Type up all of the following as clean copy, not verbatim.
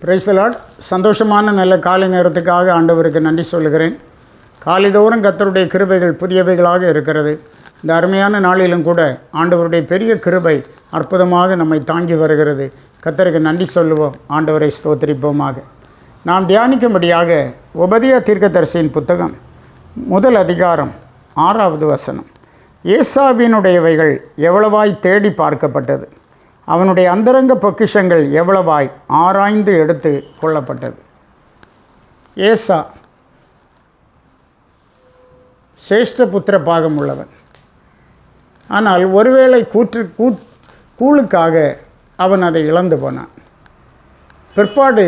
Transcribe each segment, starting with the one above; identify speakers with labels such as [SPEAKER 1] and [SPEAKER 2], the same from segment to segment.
[SPEAKER 1] Praise the Lord. சந்தோஷமான நல்ல காலை நேரத்துக்காக ஆண்டவருக்கு நன்றி சொல்கிறேன். காலைதோறும் கர்த்தருடைய கிருபைகள் புதியவைகளாக இருக்கிறது. இந்த அருமையான நாளிலும் கூட ஆண்டவருடைய பெரிய கிருபை அற்புதமாக நம்மை தாங்கி வருகிறது. கர்த்தருக்கு நன்றி சொல்லுவோம், ஆண்டவரை ஸ்தோத்திரிப்போமாக. நாம் தியானிக்கும்படியாக உபதியா தீர்க்கதரிசியின் புத்தகம் 1 அதிகாரம் 6வது வசனம். ஏசாவினுடையவைகள் எவ்வளவாய் தேடி பார்க்கப்பட்டது, அவனுடைய அந்தரங்க பொக்கிஷங்கள் எவ்வளவாய் ஆராய்ந்து எடுத்து கொள்ளப்பட்டது. ஏசா சேஷ்டபுத்திர பாகம் உள்ளவன். ஆனால் ஒருவேளை கூழுக்காக அவன் அதை இழந்து போனான். பிற்பாடு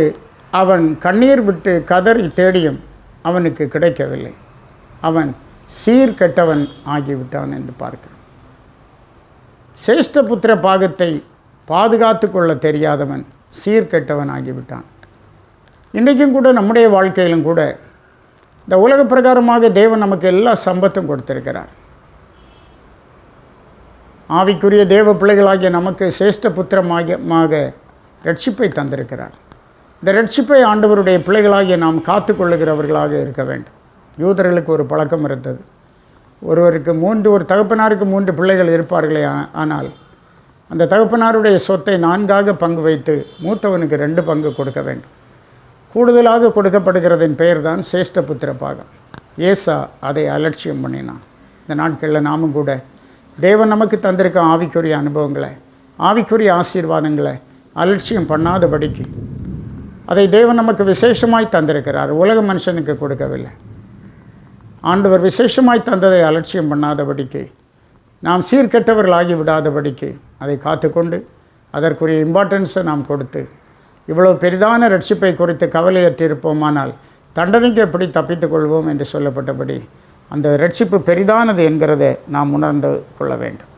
[SPEAKER 1] அவன் கண்ணீர் விட்டு கதறி தேடியும் அவனுக்கு கிடைக்கவில்லை. அவன் சீர்கெட்டவன் ஆகிவிட்டான் என்று பார்க்கிறான். சேஷ்டபுத்திர பாகத்தை பாதுகாத்து கொள்ள தெரியாதவன் சீர்கெட்டவன் ஆகிவிட்டான். இன்றைக்கும் கூட நம்முடைய வாழ்க்கையிலும் கூட இந்த உலக பிரகாரமாக தேவன் நமக்கு எல்லா சம்பத்தும் கொடுத்திருக்கிறார். ஆவிக்குரிய தேவ பிள்ளைகளாகிய நமக்கு சேஷ்டபுத்திரமாக ரட்சிப்பை தந்திருக்கிறார். இந்த ரட்சிப்பை ஆண்டவருடைய பிள்ளைகளாகிய நாம் காத்து கொள்ளுகிறவர்களாக இருக்க வேண்டும். யூதர்களுக்கு ஒரு பழக்கம் இருந்தது. ஒரு தகப்பனாருக்கு 3 பிள்ளைகள் இருப்பார்களே, ஆனால் அந்த தகப்பனாருடைய சொத்தை 4ஆக பங்கு வைத்து மூத்தவனுக்கு 2 பங்கு கொடுக்க வேண்டும். கூடுதலாக கொடுக்கப்படுகிறதின் பெயர் தான் சேஷ்டபுத்திர பாகம். ஏசா அதை அலட்சியம் பண்ணினான். இந்த நாட்களில் நாமும் கூட தேவன் நமக்கு தந்திருக்க ஆவிக்குரிய அனுபவங்களை, ஆவிக்குரிய ஆசீர்வாதங்களை அலட்சியம் பண்ணாதபடிக்கு அதை தேவன் நமக்கு விசேஷமாய் தந்திருக்கிறார். உலக மனுஷனுக்கு கொடுக்கவில்லை. ஆண்டவர் விசேஷமாய் தந்ததை அலட்சியம் பண்ணாதபடிக்கு, நாம் சீர்கெட்டவர்களாகி விடாதபடிக்கு அதை காத்துக்கொண்டு அதற்குரிய இம்பார்ட்டன்ஸை நாம் கொடுத்து இவ்வளோ பெரிதான ரட்சிப்பை குறித்து கவலையற்றிருப்போமானால் தண்டனைக்கு எப்படி தப்பித்துக் கொள்வோம் என்று சொல்லப்பட்டபடி அந்த ரட்சிப்பு பெரிதானது என்கிறதை நாம் உணர்ந்து கொள்ள வேண்டும்.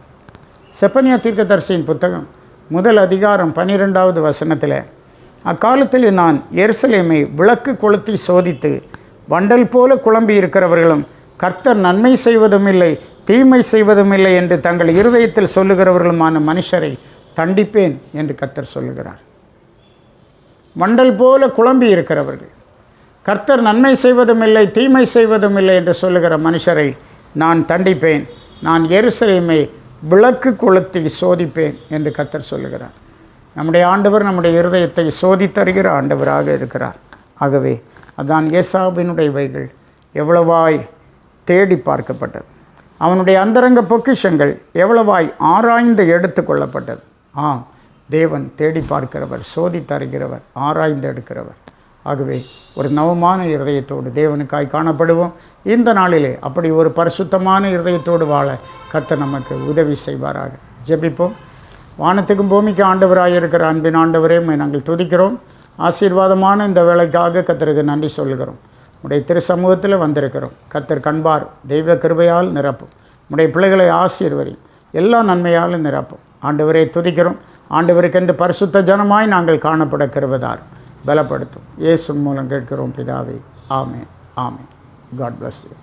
[SPEAKER 1] செப்பனியா தீர்க்கதரிசியின் புத்தகம் 1 அதிகாரம் 12வது வசனத்தில், அக்காலத்தில் நான் எருசலேமை விளக்கு கொளுத்தி சோதித்து வண்டல் போல குழம்பி இருக்கிறவர்களும் கர்த்தர் நன்மை செய்வதும் இல்லை தீமை செய்வதும் இல்லை என்று தங்கள் இருதயத்தில் சொல்லுகிறவர்களுமான மனுஷரை தண்டிப்பேன் என்று கர்த்தர் சொல்லுகிறார். வண்டல் போல குழம்பி இருக்கிறவர்கள், கர்த்தர் நன்மை செய்வதும் இல்லை தீமை செய்வதும் இல்லை என்று சொல்லுகிற மனுஷரை நான் தண்டிப்பேன். நான் எருசலேமை விளக்கு கொளுத்தி சோதிப்பேன் என்று கர்த்தர் சொல்லுகிறார். நம்முடைய ஆண்டவர் நம்முடைய இருதயத்தை சோதித்தருகிற ஆண்டவராக இருக்கிறார். ஆகவே அதான் ஏசாவினுடையவைகள் எவ்வளவாய் தேடி பார்க்கப்பட்டது, அவனுடைய அந்தரங்க பொக்கிஷங்கள் எவ்வளவாய் ஆராய்ந்து எடுத்து கொள்ளப்பட்டது. தேவன் தேடி பார்க்கிறவர், சோதித்தருகிறவர், ஆராய்ந்து எடுக்கிறவர். ஆகவே ஒரு நவமான இருதயத்தோடு தேவனுக்காய் காணப்படுவோம். இந்த நாளிலே அப்படி ஒரு பரிசுத்தமான இருதயத்தோடு வாழ கர்த்தர் நமக்கு உதவி செய்வாராக. ஜெபிப்போம். வானத்துக்கும் பூமிக்கு ஆண்டவராக இருக்கிற அன்பின் ஆண்டவரே, நாங்கள் துதிக்கிறோம். ஆசீர்வாதமான இந்த வேலைக்காக கர்த்தருக்கு நன்றி சொல்கிறோம். உடைய திரு சமூகத்தில் வந்திருக்கிறோம். கர்த்தர் கண்பார் தெய்வ கிருபையால் நிரப்பும். உடைய பிள்ளைகளை ஆசீர்வதி, எல்லா நன்மையாலும் நிரப்பும். ஆண்டவரை துதிக்கிறோம். ஆண்டவருக்கென்று பரிசுத்த ஜனமாய் நாங்கள் காணப்பட கிருபைதார் பலப்படுத்தும். இயேசு மூலம் கேட்கிறோம் பிதாவே. Amen. Amen. God bless you.